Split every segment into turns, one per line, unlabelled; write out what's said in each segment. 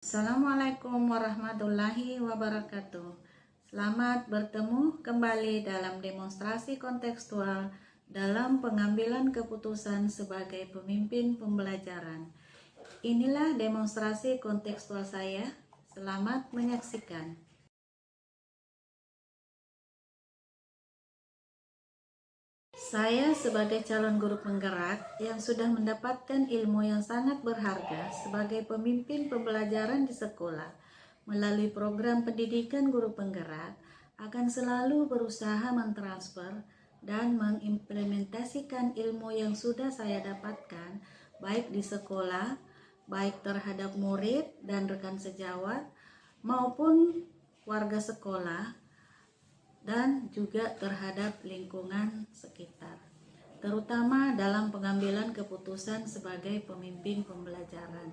Assalamualaikum warahmatullahi wabarakatuh. Selamat bertemu kembali dalam demonstrasi kontekstual dalam pengambilan keputusan sebagai pemimpin pembelajaran. Inilah demonstrasi kontekstual saya. Selamat menyaksikan. Saya sebagai calon guru penggerak yang sudah mendapatkan ilmu yang sangat berharga sebagai pemimpin pembelajaran di sekolah melalui program pendidikan guru penggerak akan selalu berusaha mentransfer dan mengimplementasikan ilmu yang sudah saya dapatkan baik di sekolah, baik terhadap murid dan rekan sejawat maupun warga sekolah dan juga terhadap lingkungan sekitar, terutama dalam pengambilan keputusan sebagai pemimpin pembelajaran.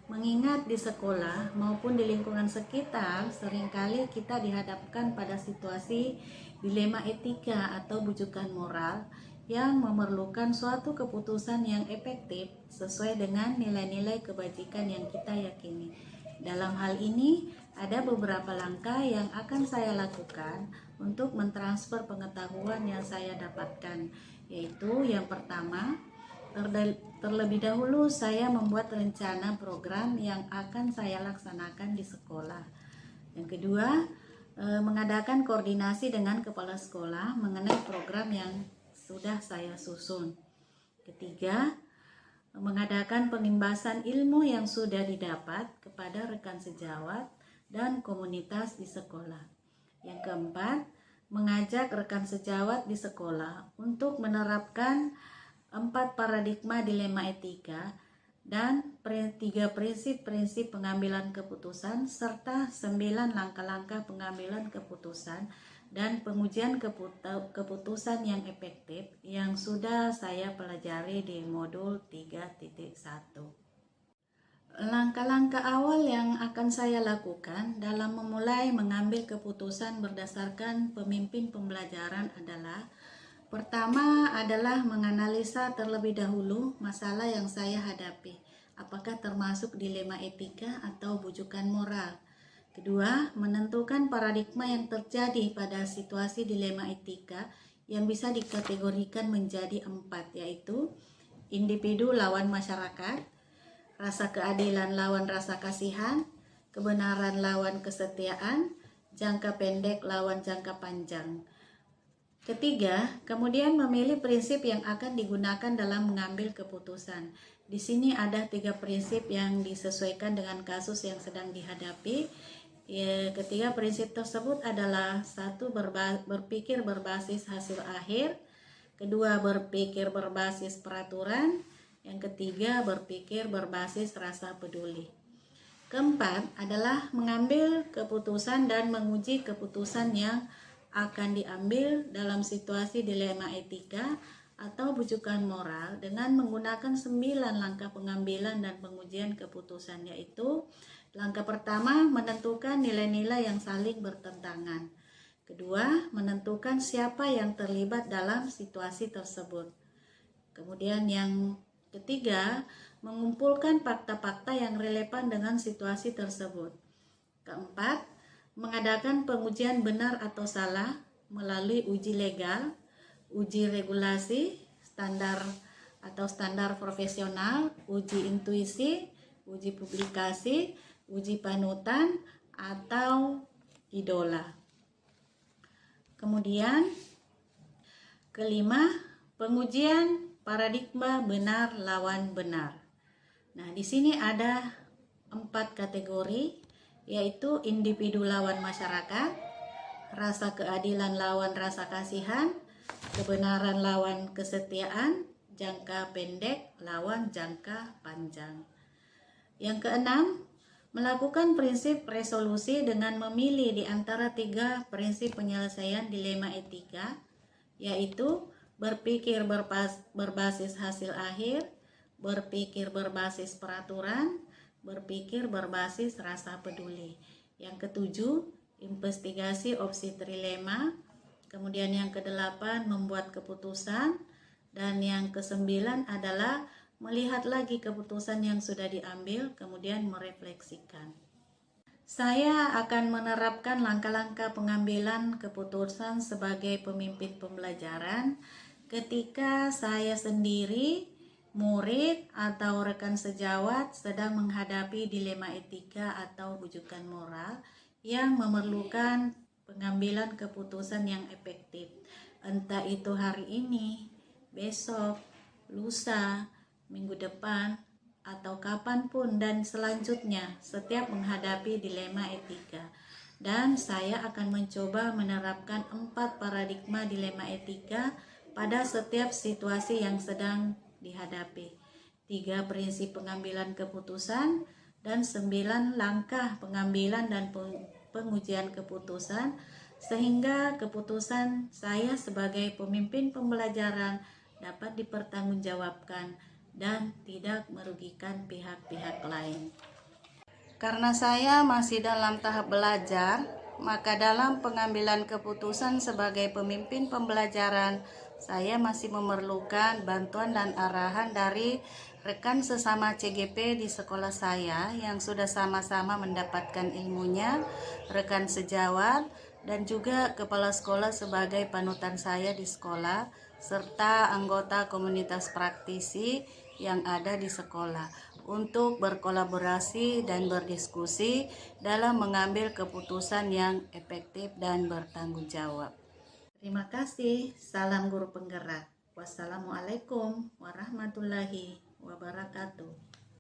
Mengingat di sekolah maupun di lingkungan sekitar, seringkali kita dihadapkan pada situasi dilema etika atau bujukan moral yang memerlukan suatu keputusan yang efektif sesuai dengan nilai-nilai kebajikan yang kita yakini. Dalam hal ini, ada beberapa langkah yang akan saya lakukan untuk mentransfer pengetahuan yang saya dapatkan, yaitu yang pertama, terlebih dahulu saya membuat rencana program yang akan saya laksanakan di sekolah. Yang kedua, mengadakan koordinasi dengan kepala sekolah mengenai program yang sudah saya susun. Ketiga, mengadakan pengimbasan ilmu yang sudah didapat kepada rekan sejawat dan komunitas di sekolah. Yang keempat, mengajak rekan sejawat di sekolah untuk menerapkan 4 paradigma dilema etika dan 3 prinsip-prinsip pengambilan keputusan serta 9 langkah-langkah pengambilan keputusan dan pengujian keputusan yang efektif yang sudah saya pelajari di modul 3.1. Langkah-langkah awal yang akan saya lakukan dalam memulai mengambil keputusan berdasarkan pemimpin pembelajaran adalah: pertama adalah menganalisa terlebih dahulu masalah yang saya hadapi, apakah termasuk dilema etika atau bujukan moral. Kedua, menentukan paradigma yang terjadi pada situasi dilema etika yang bisa dikategorikan menjadi 4, yaitu individu lawan masyarakat, rasa keadilan lawan rasa kasihan, kebenaran lawan kesetiaan, jangka pendek lawan jangka panjang. Ketiga, kemudian memilih prinsip yang akan digunakan dalam mengambil keputusan. Di sini ada 3 prinsip yang disesuaikan dengan kasus yang sedang dihadapi. Ketiga prinsip tersebut adalah: 1. Berpikir berbasis hasil akhir. Kedua, berpikir berbasis peraturan. Yang ketiga, berpikir berbasis rasa peduli. Keempat adalah mengambil keputusan dan menguji keputusan yang akan diambil dalam situasi dilema etika atau bujukan moral dengan menggunakan 9 langkah pengambilan dan pengujian keputusan, yaitu: langkah pertama, menentukan nilai-nilai yang saling bertentangan. Kedua, menentukan siapa yang terlibat dalam situasi tersebut. Kemudian yang ketiga, mengumpulkan fakta-fakta yang relevan dengan situasi tersebut. Keempat, mengadakan pengujian benar atau salah melalui uji legal, uji regulasi, standar profesional, uji intuisi, uji publikasi, uji panutan, atau idola. Kemudian kelima, pengujian paradigma benar lawan benar. Nah, di sini ada 4 kategori, yaitu individu lawan masyarakat, rasa keadilan lawan rasa kasihan, kebenaran lawan kesetiaan, jangka pendek lawan jangka panjang. Yang keenam, melakukan prinsip resolusi dengan memilih di antara 3 prinsip penyelesaian dilema etika, yaitu berpikir berbasis hasil akhir, berpikir berbasis peraturan, berpikir berbasis rasa peduli. Yang ketujuh, investigasi opsi trilema. Kemudian yang kedelapan, membuat keputusan. Dan yang kesembilan adalah melihat lagi keputusan yang sudah diambil, kemudian merefleksikan. Saya akan menerapkan langkah-langkah pengambilan keputusan sebagai pemimpin pembelajaran ketika saya sendiri, murid, atau rekan sejawat sedang menghadapi dilema etika atau rujukan moral yang memerlukan pengambilan keputusan yang efektif. Entah itu hari ini, besok, lusa, minggu depan, atau kapanpun dan selanjutnya setiap menghadapi dilema etika. Dan saya akan mencoba menerapkan 4 paradigma dilema etika pada setiap situasi yang sedang dihadapi, 3 prinsip pengambilan keputusan, dan 9 langkah pengambilan dan pengujian keputusan, sehingga keputusan saya sebagai pemimpin pembelajaran dapat dipertanggungjawabkan dan tidak merugikan pihak-pihak lain. Karena saya masih dalam tahap belajar, maka dalam pengambilan keputusan sebagai pemimpin pembelajaran, saya masih memerlukan bantuan dan arahan dari rekan sesama CGP di sekolah saya yang sudah sama-sama mendapatkan ilmunya, rekan sejawat, dan juga kepala sekolah sebagai panutan saya di sekolah, serta anggota komunitas praktisi yang ada di sekolah untuk berkolaborasi dan berdiskusi dalam mengambil keputusan yang efektif dan bertanggung jawab. Terima kasih. Salam guru penggerak. Wassalamualaikum warahmatullahi wabarakatuh.